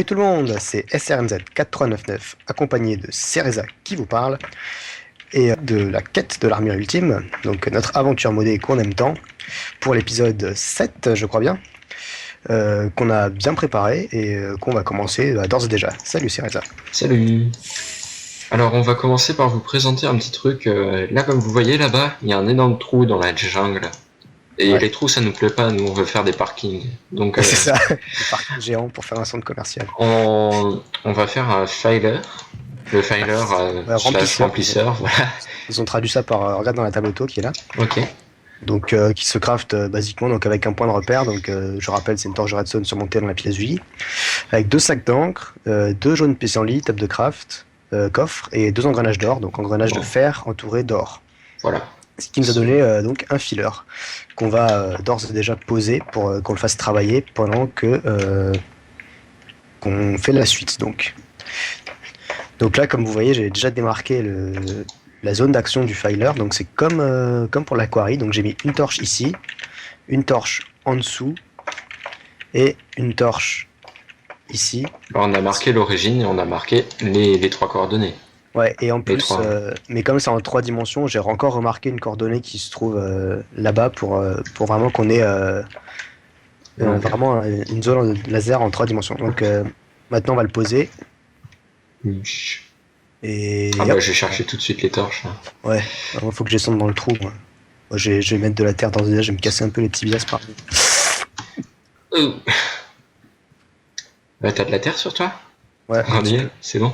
tout le monde, c'est SRNZ4399, accompagné de Cereza qui vous parle, et de la quête de l'armure ultime, donc notre aventure modée qu'on aime tant, pour l'épisode 7, je crois bien, qu'on a bien préparé et qu'on va commencer d'ores et déjà. Salut Cereza. Salut. Alors on va commencer par vous présenter un petit truc. Là comme vous voyez là-bas, il y a un énorme trou dans la jungle. Et Ouais. les trous ça nous plaît pas, nous on veut faire des parkings. Donc C'est ça, le parking géant pour faire un centre commercial. on va faire un filer. Le filer slash remplisseur, voilà. Ils ont traduit ça par, regarde dans la table auto qui est là. Ok. Donc qui se craft basiquement donc avec un point de repère, donc je rappelle c'est une torche de redstone surmontée dans la pièce vie, avec 2 sacs d'encre, 2 jaunes pissenlits, table de craft, coffre et 2 engrenages d'or, donc engrenages de fer entourés d'or. Voilà. Ce qui nous a donné donc un filler qu'on va d'ores et déjà poser pour qu'on le fasse travailler pendant que qu'on fait la suite. Donc là, comme vous voyez, j'ai déjà démarqué la zone d'action du filer. Donc c'est comme pour la quarry. Donc j'ai mis une torche ici, une torche en dessous et une torche ici. Alors, on a marqué l'origine et on a marqué les 3 coordonnées. Ouais, et en plus, 3. mais comme c'est en 3 dimensions, j'ai encore remarqué une coordonnée qui se trouve là-bas pour vraiment qu'on ait vraiment une zone laser en 3 dimensions. Donc maintenant on va le poser. Et Ah bah je vais chercher tout de suite les torches. ouais, il faut que je descende dans le trou. Moi, je vais mettre de la terre dans le déjà, je vais me casser un peu les tibias par T'as de la terre sur toi? Ouais, c'est bon?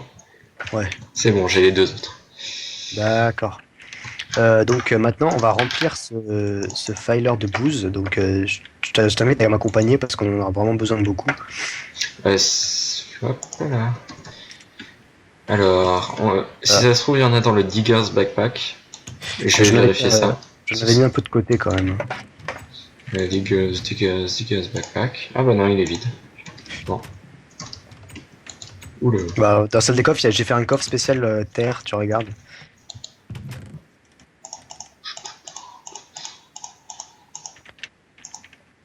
Ouais. C'est bon, j'ai les 2 autres. D'accord. Donc maintenant, on va remplir ce filer de bouse. Donc je t'invite à m'accompagner parce qu'on en aura vraiment besoin de beaucoup. Hop là. Alors, si ça se trouve, il y en a dans le Digger's Backpack. Je vais vérifier ça. Je l'avais mis un peu de côté quand même. Le Digger's Backpack. Ah bah non, il est vide. Bon. Oula. Bah, dans la salle des coffres, j'ai fait un coffre spécial terre, tu regardes.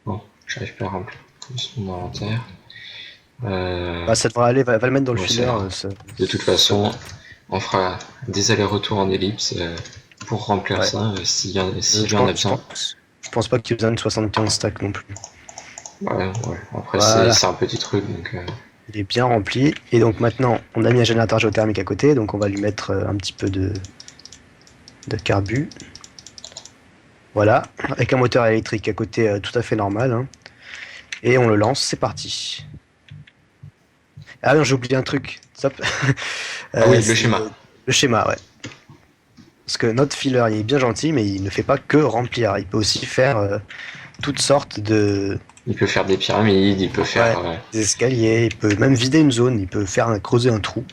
Bon, j'arrive pas à remplir mon inventaire. Bah, ça devrait aller, va le mettre dans le filer. De toute façon, on fera des allers-retours en ellipse pour remplir ça s'il y en a besoin. Je pense pas qu'il y ait besoin de 75 stacks non plus. Ouais. Après, voilà. C'est un petit truc. Donc, il est bien rempli. Et donc maintenant, on a mis un générateur géothermique à côté. Donc on va lui mettre un petit peu de carbu. Voilà. Avec un moteur électrique à côté tout à fait normal. Hein. Et on le lance. C'est parti. Ah non, j'ai oublié un truc. Stop. Oui, le schéma. Le schéma, ouais. Parce que notre filler, il est bien gentil, mais il ne fait pas que remplir. Il peut aussi faire toutes sortes de... Il peut faire des pyramides, il peut faire... des escaliers, il peut même vider une zone, il peut creuser un trou,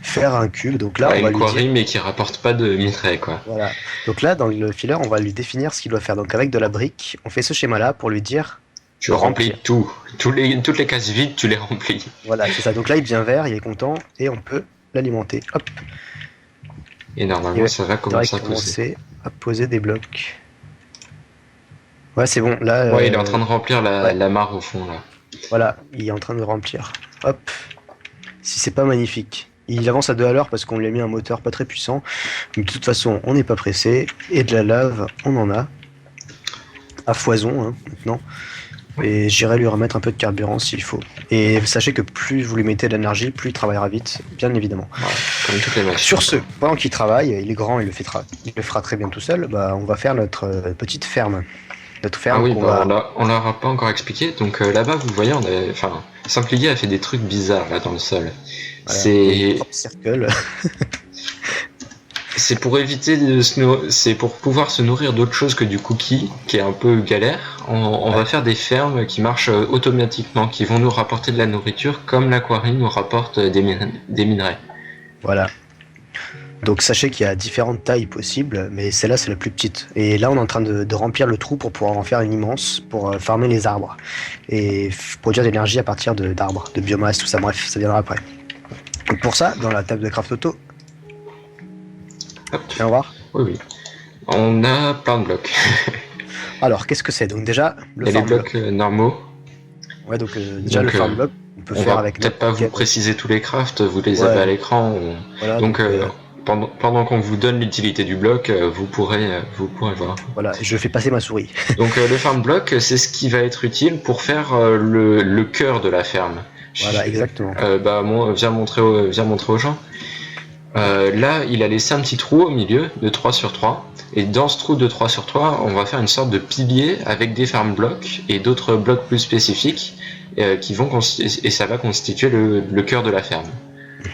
faire un cube. Donc là, on va une quarry, mais qui rapporte pas de minerais, quoi. Voilà. Donc là, dans le filler, on va lui définir ce qu'il doit faire. Donc avec de la brique, on fait ce schéma-là pour lui dire... Tu remplis tout. Toutes les cases vides, tu les remplis. Voilà, c'est ça. Donc là, il devient vert, il est content, et on peut l'alimenter. Hop. Et normalement, ça va commencer à poser des blocs. Ouais, c'est bon. Là, ouais, il est en train de remplir la mare au fond, là. Voilà, il est en train de remplir. Hop. Si c'est pas magnifique. Il avance à 2 à l'heure parce qu'on lui a mis un moteur pas très puissant. Mais de toute façon, on n'est pas pressé. Et de la lave, on en a. À foison, hein, maintenant. Et j'irai lui remettre un peu de carburant s'il faut. Et sachez que plus vous lui mettez de l'énergie, plus il travaillera vite, bien évidemment. Ouais, comme toutes les machines. Sur ce, pendant qu'il travaille, il est grand, il le fera très bien tout seul, bah, on va faire notre petite ferme. Notre ferme. Ah oui, on leur a pas encore expliqué. Donc là-bas, vous voyez, Simplidy a fait des trucs bizarres là dans le sol. Voilà, circle. C'est pour éviter c'est pour pouvoir se nourrir d'autre chose que du cookie, qui est un peu galère. On va faire des fermes qui marchent automatiquement, qui vont nous rapporter de la nourriture, comme l'aquarium nous rapporte des minerais. Voilà. Donc sachez qu'il y a différentes tailles possibles, mais celle-là c'est la plus petite. Et là on est en train de remplir le trou pour pouvoir en faire une immense, pour farmer les arbres. Et produire de l'énergie à partir d'arbres, de biomasse, tout ça, bref, ça viendra après. Donc pour ça, dans la table de craft auto, viens voir. Oui. On a plein de blocs. Alors, qu'est-ce que c'est? Donc déjà, le farm bloc. Les blocs normaux. Ouais, donc déjà le farm block, On peut On faire va avec peut-être pas vous quel- préciser tous les crafts, vous les Ouais. avez à l'écran. Voilà, Donc pendant qu'on vous donne l'utilité du bloc, vous pourrez voir. voilà, je fais passer ma souris. Donc le farm block, c'est ce qui va être utile pour faire le cœur de la ferme. Voilà, exactement. Viens montrer aux gens. Là, il a laissé un petit trou au milieu de 3 sur 3. Et dans ce trou de 3 sur 3, on va faire une sorte de pilier avec des farm blocks et d'autres blocs plus spécifiques et ça va constituer le cœur de la ferme.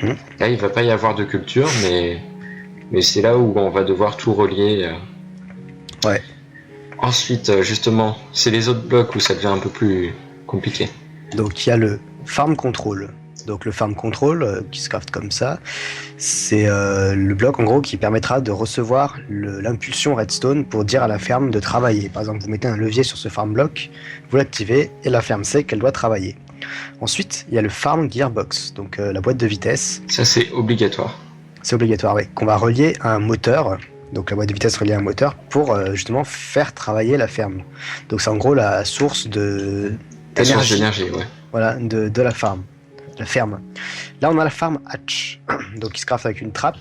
Mhm. Là, il va pas y avoir de culture, mais c'est là où on va devoir tout relier. Ouais. Ensuite, justement, c'est les autres blocs où ça devient un peu plus compliqué. Donc il y a le farm control. Donc le farm control qui se craft comme ça, c'est le bloc en gros qui permettra de recevoir l'impulsion redstone pour dire à la ferme de travailler. Par exemple, vous mettez un levier sur ce farm block, vous l'activez et la ferme sait qu'elle doit travailler. Ensuite, il y a le farm gearbox, donc la boîte de vitesse. Ça, c'est obligatoire. C'est obligatoire, oui. Qu'on va relier à un moteur. Donc la boîte de vitesse reliée à un moteur pour justement faire travailler la ferme. Donc c'est en gros la source La source d'énergie. d'énergie, ouais. Voilà, de la farm. La ferme. Là, on a la farm hatch, donc qui se craft avec une trappe.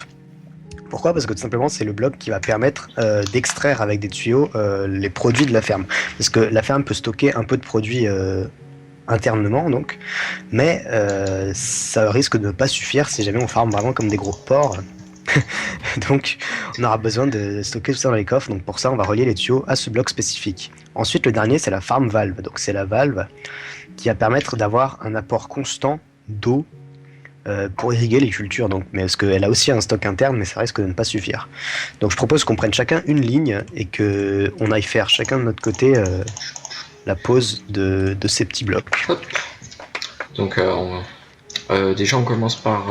Pourquoi ? Parce que tout simplement, c'est le bloc qui va permettre d'extraire avec des tuyaux les produits de la ferme. Parce que la ferme peut stocker un peu de produits internement, donc, mais ça risque de ne pas suffire si jamais on farme vraiment comme des gros porcs. Donc, on aura besoin de stocker tout ça dans les coffres. Donc, pour ça, on va relier les tuyaux à ce bloc spécifique. Ensuite, le dernier, c'est la farm valve. Donc, c'est la valve qui va permettre d'avoir un apport constant d'eau pour irriguer les cultures. Donc, mais parce qu'elle a aussi un stock interne, mais ça risque de ne pas suffire. Donc, je propose qu'on prenne chacun une ligne et que on aille faire chacun de notre côté la pose de ces petits blocs. Hop. Donc, déjà, on commence par.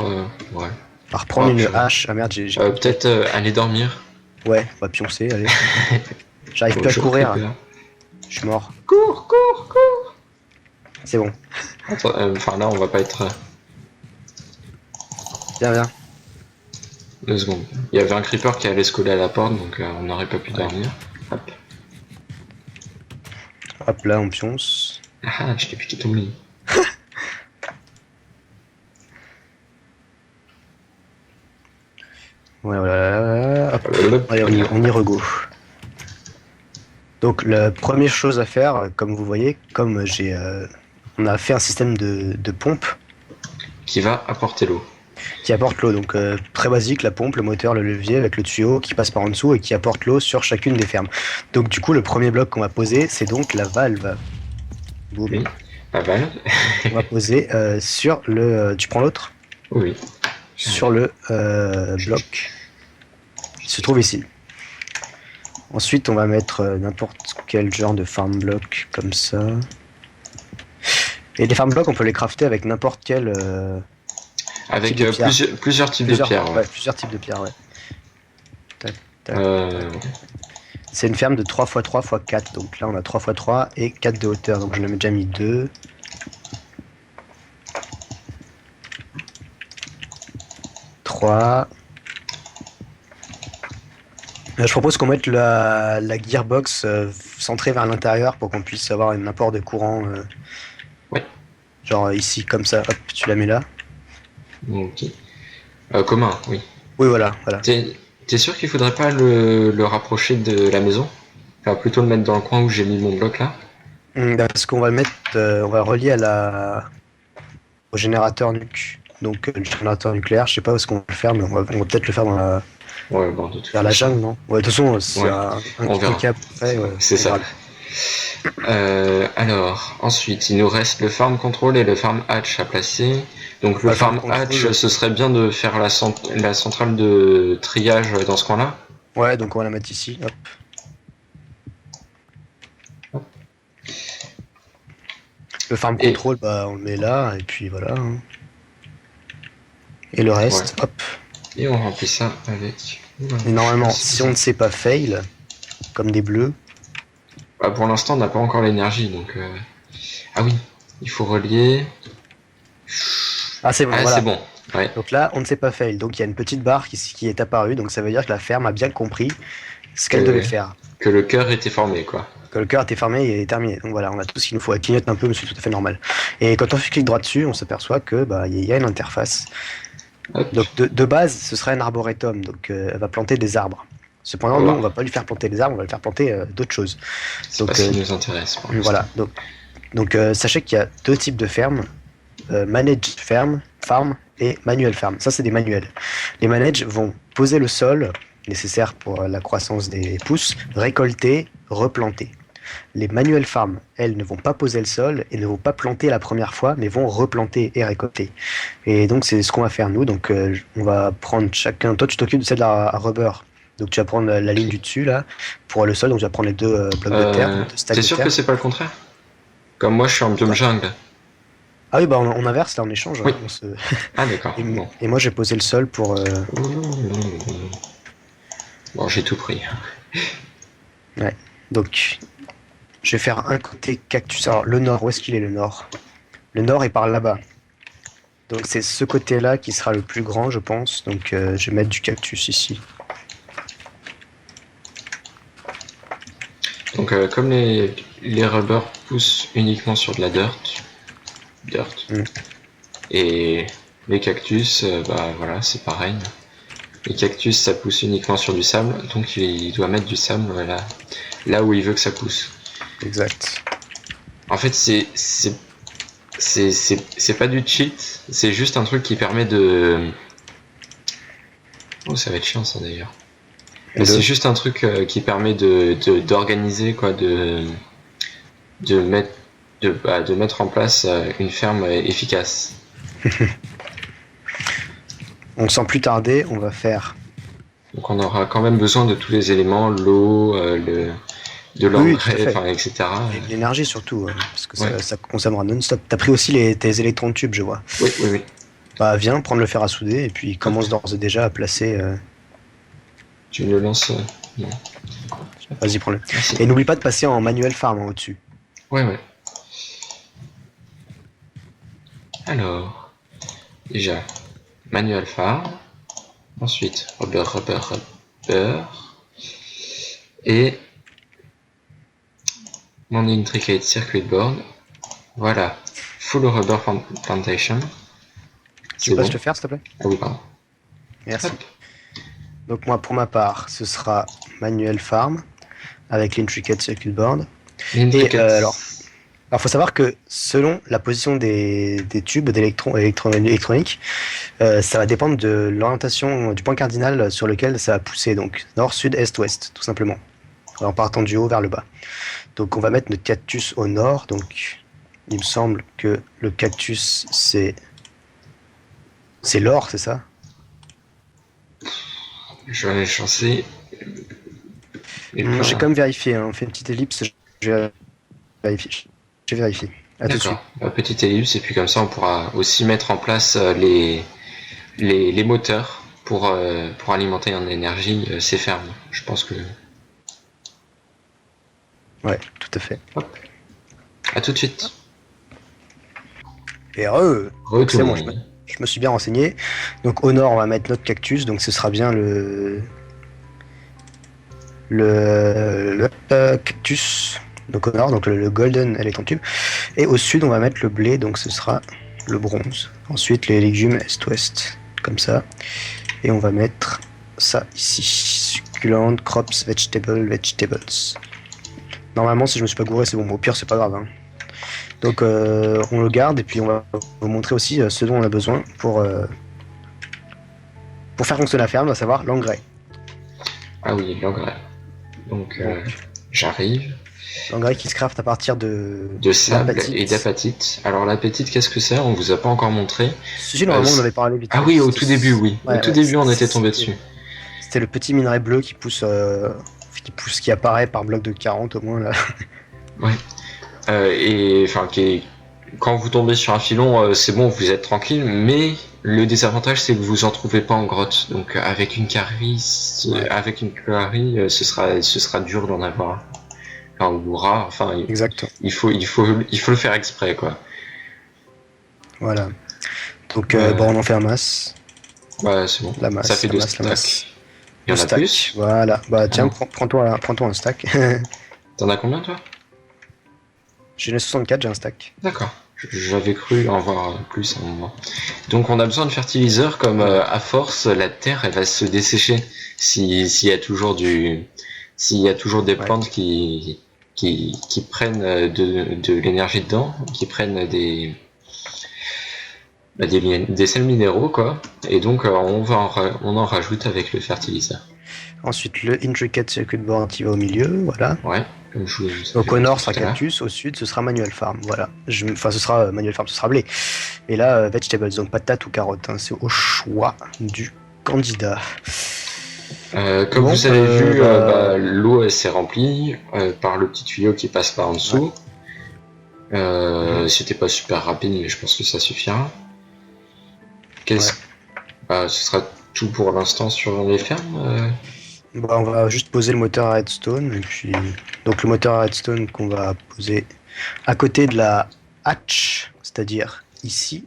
Ouais. Par prendre Oh, une purée. hache. Ah merde, j'ai Peut-être aller dormir. ouais, on va pioncer, allez. J'arrive plus à Je courir, récupère. je suis mort. Cours. C'est bon, Attends, enfin, là, on va pas être. viens. 2 secondes. Il y avait un creeper qui allait se coller à la porte, donc on n'aurait pas pu dormir. Hop. Hop là, on pionce. Ah, je t'ai piqué ton lit. Ouais, voilà. Hop. Allez, on y rego. Donc la première chose à faire, comme vous voyez, comme on a fait un système de pompe Qui va apporter l'eau. qui apporte l'eau. Donc très basique, la pompe, le moteur, le levier avec le tuyau qui passe par en dessous et qui apporte l'eau sur chacune des fermes. Donc du coup, le premier bloc qu'on va poser, c'est donc la valve. Boum. Oui. La valve. On va poser sur le. Tu prends l'autre ? Oui. Sur le bloc qui se trouve ici. Ensuite, on va mettre n'importe quel genre de farm block comme ça. Et les farm blocks, on peut les crafter avec n'importe quel. Avec type de pierre. plusieurs types de pierres. Ouais. Plusieurs types de pierres, ouais. Tac. C'est une ferme de 3x3 x 4. Donc là, on a 3x3 et 4 de hauteur. Donc je l'ai déjà mis 2. 3. Je propose qu'on mette la gearbox centrée vers l'intérieur pour qu'on puisse avoir un apport de courant. Ouais. Genre ici, comme ça, hop, tu la mets là. Ok. Commun, oui. Oui, voilà. T'es sûr qu'il faudrait pas le rapprocher de la maison? Enfin, plutôt le mettre dans le coin où j'ai mis mon bloc là. Parce qu'on va le mettre, on va le relier au générateur nuc. Donc le générateur nucléaire, je sais pas où est-ce qu'on va le faire, mais on va peut-être le faire Ouais, bon, de toute vers la façon. jungle, non? Ouais, de toute façon, c'est Ouais, un on petit verra. cap. Ouais, C'est ça. Alors, ensuite, il nous reste le farm control et le farm hatch à placer. Donc le Ouais, farm farm hatch, control. ce serait bien de faire la centrale de triage dans ce coin-là. Ouais, donc on va la mettre ici. Hop. Le farm Et- control, bah, on le met là, et puis voilà. Hein. Et le reste, hop. Et on remplit ça avec... Et normalement, si on ne sait pas fail, comme des bleus, Bah, pour l'instant, on n'a pas encore l'énergie, donc... Ah oui, il faut relier... ah c'est bon, Ah, voilà. c'est bon, ouais. Donc là, on ne sait pas fail, donc il y a une petite barre qui est apparue, donc ça veut dire que la ferme a bien compris ce qu'elle devait faire. Que le cœur était formé, quoi. Que le cœur était fermé et terminé. Donc voilà, on a tout ce qu'il nous faut. Elle clignote un peu, mais c'est tout à fait normal. Et quand on clique droit dessus, on s'aperçoit que il y a une interface. Hop. Donc de base, ce serait un arboretum, donc elle va planter des arbres. Cependant, nous, on va pas lui faire planter des arbres, on va lui faire planter d'autres choses. C'est pas ce qui nous intéresse. Voilà. Donc sachez qu'il y a 2 types de fermes. Managed farm et manual farm. Ça, c'est des manuels. Les managed vont poser le sol nécessaire pour la croissance des pousses, récolter, replanter. Les manual farm, elles, ne vont pas poser le sol et ne vont pas planter la première fois, mais vont replanter et récolter. Et donc, c'est ce qu'on va faire, nous. Donc, on va prendre chacun... Toi, tu t'occupes de celle à rubber. Donc, tu vas prendre la ligne du dessus, là, pour le sol. Donc, tu vas prendre les 2 blocs de terre. T'es sûr que c'est pas le contraire? Comme moi, je suis en biome jungle. Ah oui, on inverse, là, on échange. Oui. Hein, Ah, d'accord. Bon. Et moi, j'ai posé le sol pour... Bon, j'ai tout pris. Ouais. Donc... Je vais faire un côté cactus. Alors, le nord, où est-ce qu'il est le nord? Le nord est par là-bas. Donc, c'est ce côté-là qui sera le plus grand, je pense. Donc, je vais mettre du cactus ici. Donc, comme les rubbers poussent uniquement sur de la dirt. Et les cactus, voilà, c'est pareil. Les cactus, ça pousse uniquement sur du sable. Donc, il doit mettre du sable là où il veut que ça pousse. Exact. En fait, c'est pas du cheat, c'est juste un truc qui permet de... Oh, ça va être chiant ça d'ailleurs. Mais c'est juste un truc qui permet d'organiser, quoi, de mettre en place une ferme efficace. Donc sans plus tarder, on va faire... Donc on aura quand même besoin de tous les éléments, l'eau, de l'engrais, etc. Et l'énergie surtout, parce que ça consommera non-stop. T'as pris aussi tes électrons de tube, je vois. Oui. Bah viens, prendre le fer à souder, et puis commence d'ores et déjà à placer... Tu me le lances non. Vas-y, prends-le. Merci. Et n'oublie pas de passer en manuel farm au-dessus. Ouais. Alors, déjà, manuel farm. Ensuite, rubber. Et mon intricate circuit board. Voilà. Full rubber plantation. Tu peux pas te faire, s'il te plaît? Ah oui, pardon. Merci. Hop. Donc moi, pour ma part, ce sera manuel farm avec l'intricate circuit board. Et alors, faut savoir que selon la position des tubes électroniques, ça va dépendre de l'orientation du point cardinal sur lequel ça va pousser. Donc nord, sud, est, ouest, tout simplement. En partant du haut vers le bas. Donc on va mettre notre cactus au nord. Donc il me semble que le cactus c'est l'or, c'est ça? J'en sais. J'ai quand même vérifié, hein. On fait une petite ellipse, je vérifie. À tout de suite. Petite ellipse, et puis comme ça on pourra aussi mettre en place les moteurs pour alimenter en énergie ces fermes. Je pense que... Ouais, tout à fait. Hop. À tout de suite. Et c'est bon, je me suis bien renseigné. Donc au nord, on va mettre notre cactus, donc ce sera bien le cactus. Donc au nord, donc le golden électron tube. Et au sud, on va mettre le blé, donc ce sera le bronze. Ensuite, les légumes est-ouest, comme ça. Et on va mettre ça ici. Succulent, crops, vegetables. Normalement, si je me suis pas gouré, c'est bon. Au pire, c'est pas grave. Hein. Donc, on le garde et puis on va vous montrer aussi ce dont on a besoin pour faire fonctionner la ferme, à savoir l'engrais. Ah oui, l'engrais. Donc, j'arrive. L'engrais qui se craft à partir de sable et d'apatite. Alors l'apatite, qu'est-ce que c'est? On vous a pas encore montré. Si, normalement, on en avait parlé vite. Ah oui, au tout début, oui. Ouais, au tout début, on était tombé dessus. C'était le petit minerai bleu qui pousse, qui apparaît par bloc de 40 au moins là. Ouais. Et enfin, quand vous tombez sur un filon, c'est bon, vous êtes tranquille, mais le désavantage, c'est que vous en trouvez pas en grotte. Donc avec une quarry, ce sera dur d'en avoir. Enfin, ou rare. Enfin, exact. Il faut le faire exprès, quoi. Voilà. Donc on en fait un masse. Ouais, c'est bon. La masse. Ça fait la masse. Il y en a stack. plus. Voilà. Bah tiens, Ah. prends-toi un stack. T'en as combien toi? J'ai une 64, j'ai un stack. D'accord. J'avais cru en voir plus à un moment. Donc on a besoin de fertiliseurs comme à force la terre elle va se dessécher s'il y a toujours des Ouais. plantes qui prennent de l'énergie dedans, qui prennent des sels minéraux quoi. Et donc on en rajoute avec le fertiliseur. Ensuite, le Intricate Circuit Board qui va au milieu, voilà. Ouais. Comme je vous Donc avais au nord montré sera tout à l'heure. Cactus, au sud ce sera Manual Farm, voilà. Enfin ce sera Manual Farm, ce sera blé. Et là, Vegetables, donc patates ou carottes, hein, c'est au choix du candidat. Comme Bon, vous avez vu, l'eau elle s'est remplie par le petit tuyau qui passe par en dessous. C'était pas super rapide, mais je pense que ça suffira. Ce sera tout pour l'instant sur les fermes. Bah, on va juste poser le moteur à redstone, et puis... Donc le moteur à redstone qu'on va poser à côté de la hatch, c'est-à-dire ici.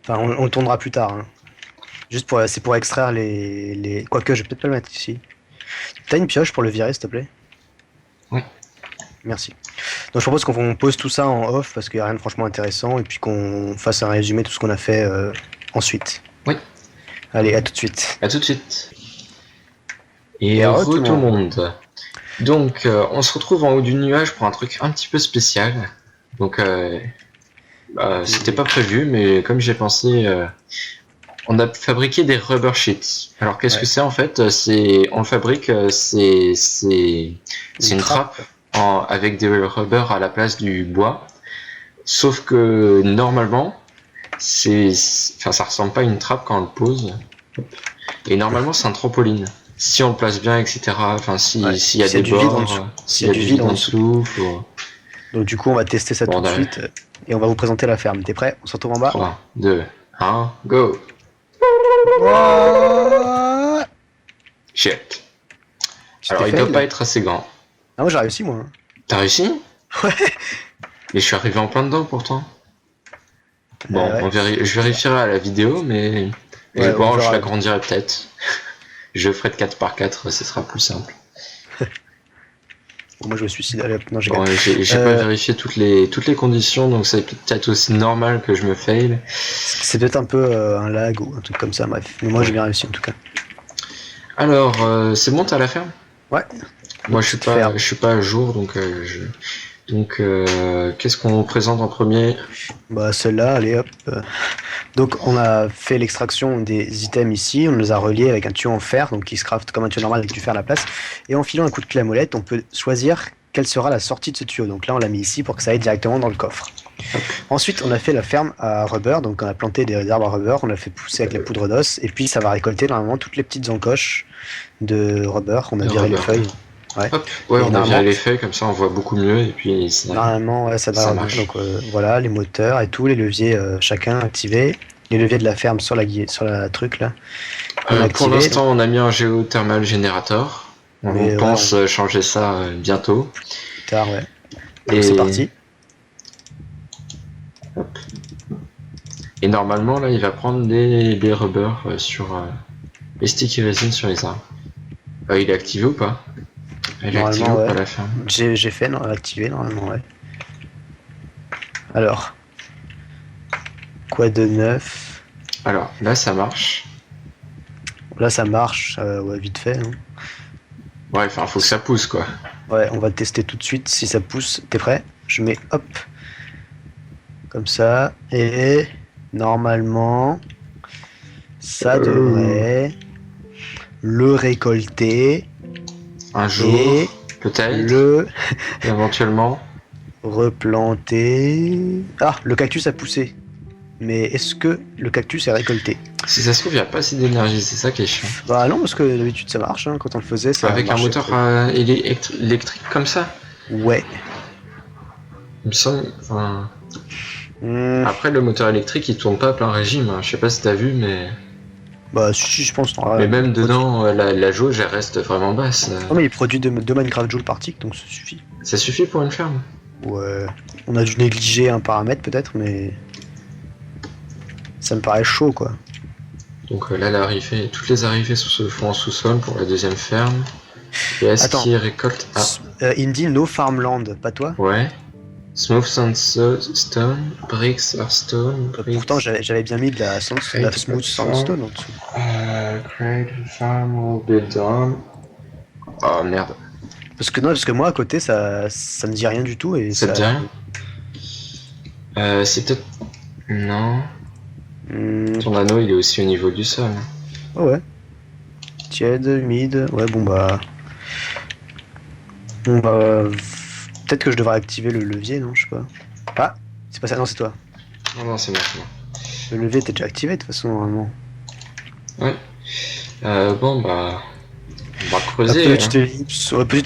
Enfin, on le tournera plus tard, hein. Juste pour, c'est pour extraire les... Quoique, je vais peut-être pas le mettre ici. T'as une pioche pour le virer, s'il te plaît? Oui. Merci. Donc je propose qu'on pose tout ça en off, parce qu'il n'y a rien de franchement intéressant, et puis qu'on fasse un résumé de tout ce qu'on a fait ensuite. Oui. Allez, à tout de suite. À tout de suite. Et Et re tout le monde. Donc, on se retrouve en haut du nuage pour un truc un petit peu spécial. Donc, c'était pas prévu, mais comme j'ai pensé, on a fabriqué des rubber sheets. Alors, qu'est-ce que c'est en fait? On le fabrique, c'est une trappe avec des rubber à la place du bois. Sauf que normalement, ça ressemble pas à une trappe quand on le pose. Et normalement, c'est un trampoline. Si on le place bien, etc. Enfin, s'il y a des bords, s'il y a du vide en dessous. Donc du coup, on va tester ça tout de suite et on va vous présenter la ferme. T'es prêt? On se retrouve en bas. 3, 2, 1, go! Shit. Alors, il doit pas être assez grand. Ah, moi j'ai réussi, moi. T'as réussi? Ouais. Mais je suis arrivé en plein dedans pourtant. Bon, ouais. Je vérifierai à la vidéo, mais Ouais, bon, je l'agrandirai peut-être. Je ferai de 4x4, ce sera plus simple. Bon, moi je me suicide. Allez, non, j'ai pas vérifié toutes les conditions, donc c'est peut-être aussi normal que je me fail. C'est peut-être un peu un lag ou un truc comme ça, bref. Mais moi j'ai bien réussi en tout cas. Alors, c'est bon, t'as la ferme? Ouais. Moi je suis pas à jour, donc qu'est-ce qu'on présente en premier? Bah celle-là, allez hop. Donc on a fait l'extraction des items ici, on les a reliés avec un tuyau en fer, donc qui se craft comme un tuyau normal avec du fer à la place. Et en filant un coup de clé à molette, on peut choisir quelle sera la sortie de ce tuyau. Donc là on l'a mis ici pour que ça aille directement dans le coffre. Ensuite on a fait la ferme à rubber, donc on a planté des arbres à rubber, on l'a fait pousser avec la poudre d'os, et puis ça va récolter normalement toutes les petites encoches de rubber, on a viré les feuilles. Ouais, on a viré les feuilles, comme ça on voit beaucoup mieux, et puis normalement ouais, ça marche. Donc voilà, les moteurs et tout, les leviers chacun activés. Les leviers de la ferme sur la truc là. Pour l'instant, on a mis un géothermal générateur. On pense changer ça bientôt. Plus tard, ouais. Et c'est parti. Hop. Et normalement, là, il va prendre les rubbers sur les sticky resin sur les arbres. Il est activé ou pas? Il est activé ou pas la ferme? J'ai fait activer normalement, ouais. Alors. Quoi de neuf? Alors, là, ça marche. Là, ça marche, ouais, vite fait. Hein. Ouais, enfin, faut que ça pousse, quoi. Ouais, on va tester tout de suite si ça pousse. T'es prêt? Je mets, hop. Comme ça. Et normalement, ça devrait le récolter. Un jour, peut-être. Éventuellement. Replanter. Ah, le cactus a poussé. Mais est-ce que le cactus est récolté? Si ça se trouve, il n'y a pas assez d'énergie, c'est ça qui est chiant. Bah non, parce que d'habitude ça marche, hein. Quand on le faisait, ça avec un moteur électrique comme ça? Ouais. Il me semble... Enfin... Après, le moteur électrique, il tourne pas à plein régime, hein. Je sais pas si t'as vu, mais... Bah si, je pense. Mais même dedans, la jauge, elle reste vraiment basse. Non mais il produit 2 Minecraft joules par tick, donc ça suffit. Ça suffit pour une ferme? Ouais. On a dû négliger un paramètre peut-être, mais... Ça me paraît chaud, quoi. Donc là, toutes les arrivées se font en sous-sol pour la deuxième ferme. Et est-ce qu'il récolte... il me dit no farmland, pas toi? Ouais. Smooth sandstone, bricks, earthstone, bricks... Pourtant, j'avais bien mis de la smooth sandstone en dessous. Create farm will be done. Oh merde. Parce que moi, à côté, ça me dit rien du tout. Et ça te dit rien? C'est peut-être... Non. Ton anneau, il est aussi au niveau du sol. Oh ouais. Tiède, humide. Ouais, bon bah... Peut-être que je devrais activer le levier, non? Je sais pas. Ah, c'est pas ça. Non, c'est toi. Non, c'est moi. Le levier était déjà activé, de toute façon, normalement. Ouais. Bon, bah... On va creuser. Petite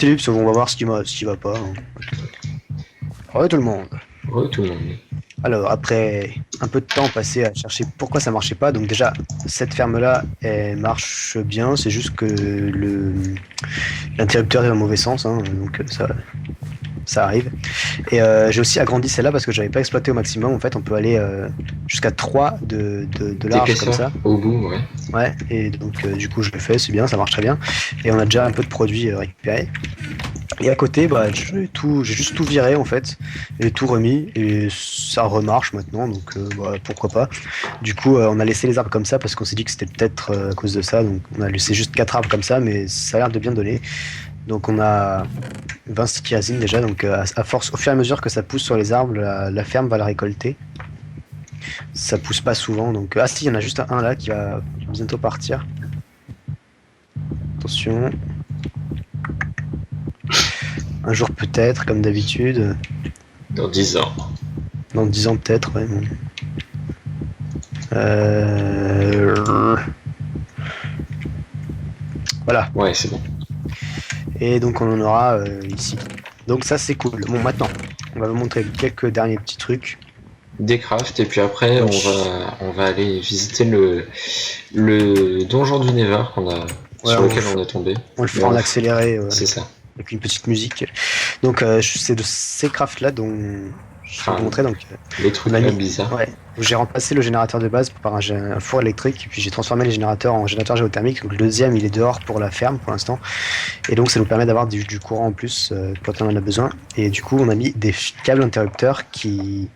ellipse, on va voir ce qui va pas. Hein. Ouais, tout le monde. Ouais, tout le monde. Alors, après un peu de temps passé à chercher pourquoi ça marchait pas, donc déjà, cette ferme-là, elle marche bien, c'est juste que l'interrupteur est dans le mauvais sens, hein, donc ça arrive. Et j'ai aussi agrandi celle-là parce que j'avais pas exploité au maximum. En fait, on peut aller jusqu'à 3 de large comme ça. Au bout, ouais. Ouais, et donc du coup, je le fais, c'est bien, ça marche très bien. Et on a déjà un peu de produits récupérés. Et à côté, bah, j'ai juste tout viré en fait, et tout remis, et ça remarche maintenant, donc bah, pourquoi pas. Du coup, on a laissé les arbres comme ça parce qu'on s'est dit que c'était peut-être à cause de ça, donc on a laissé juste 4 arbres comme ça, mais ça a l'air de bien donner. Donc on a 20 sticky résine déjà, donc à force, au fur et à mesure que ça pousse sur les arbres, la ferme va la récolter. Ça pousse pas souvent, donc... Ah si, il y en a juste un là qui va bientôt partir. Attention. Un jour peut-être, comme d'habitude. Dans 10 ans. Dans 10 ans peut-être, ouais. Bon. Voilà. Ouais, c'est bon. Et donc on en aura ici. Donc ça c'est cool. Bon, maintenant, on va vous montrer quelques derniers petits trucs. Des crafts, et puis après on va aller visiter le donjon du Nether sur lequel on est tombé. On le fera en accéléré. C'est ça. Avec une petite musique. Donc c'est de ces crafts là dont je vais vous montrer. Donc, les trucs bizarres. Ouais. J'ai remplacé le générateur de base par un four électrique, et puis j'ai transformé les générateurs en générateurs géothermiques. Donc le deuxième il est dehors pour la ferme pour l'instant. Et donc ça nous permet d'avoir du courant en plus quand on en a besoin. Et du coup on a mis des câbles interrupteurs qui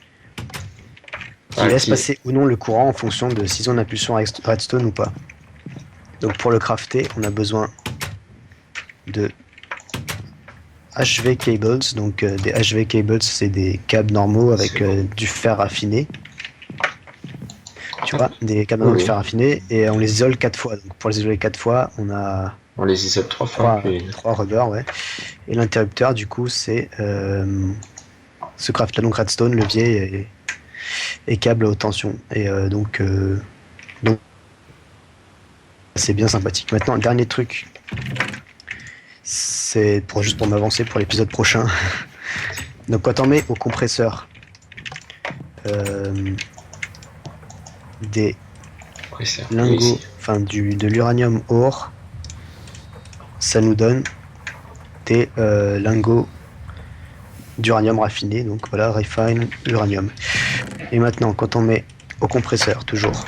laissent passer ou non le courant en fonction de si on a impulsion redstone ou pas. Donc pour le crafter, on a besoin de HV cables. Donc des HV cables, c'est des câbles normaux avec du fer raffiné. Tu vois, des câbles normaux de fer raffiné, et on les isole 4 fois. Donc pour les isoler 4 fois, on les isole 3 fois. 3 rubbers, ouais. Et l'interrupteur, du coup, c'est ce craft là, donc redstone, levier et câble haute tension. Et donc c'est bien sympathique. Maintenant, le dernier truc, c'est juste pour m'avancer pour l'épisode prochain. Donc quand on met au compresseur des lingots, enfin de l'uranium ore, ça nous donne des lingots d'uranium raffiné. Donc voilà, refine uranium. Et maintenant, quand on met au compresseur, toujours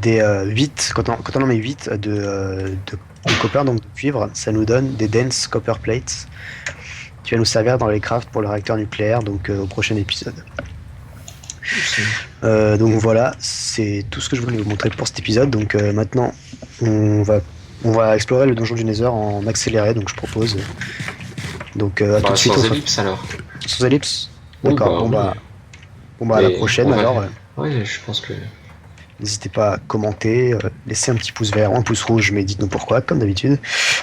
des 8, quand on en met 8 de copper, donc de cuivre, ça nous donne des dense copper plates qui va nous servir dans les crafts pour le réacteur nucléaire, donc au prochain épisode. Donc voilà, c'est tout ce que je voulais vous montrer pour cet épisode. Donc maintenant, on va explorer le donjon du Nether en accéléré, donc je propose. Donc à tout de suite. Sans ellipse alors. Sans ellipse. D'accord. Bon bah à la prochaine alors. Ouais, je pense que. N'hésitez pas à commenter, laisser un petit pouce vert ou un pouce rouge, mais dites-nous pourquoi, comme d'habitude.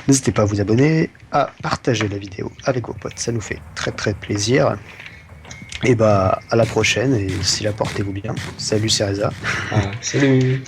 N'hésitez pas à vous abonner, à partager la vidéo avec vos potes, ça nous fait très très plaisir. Et bah à la prochaine, et d'ici là portez-vous bien. Salut, c'est Reza. Salut.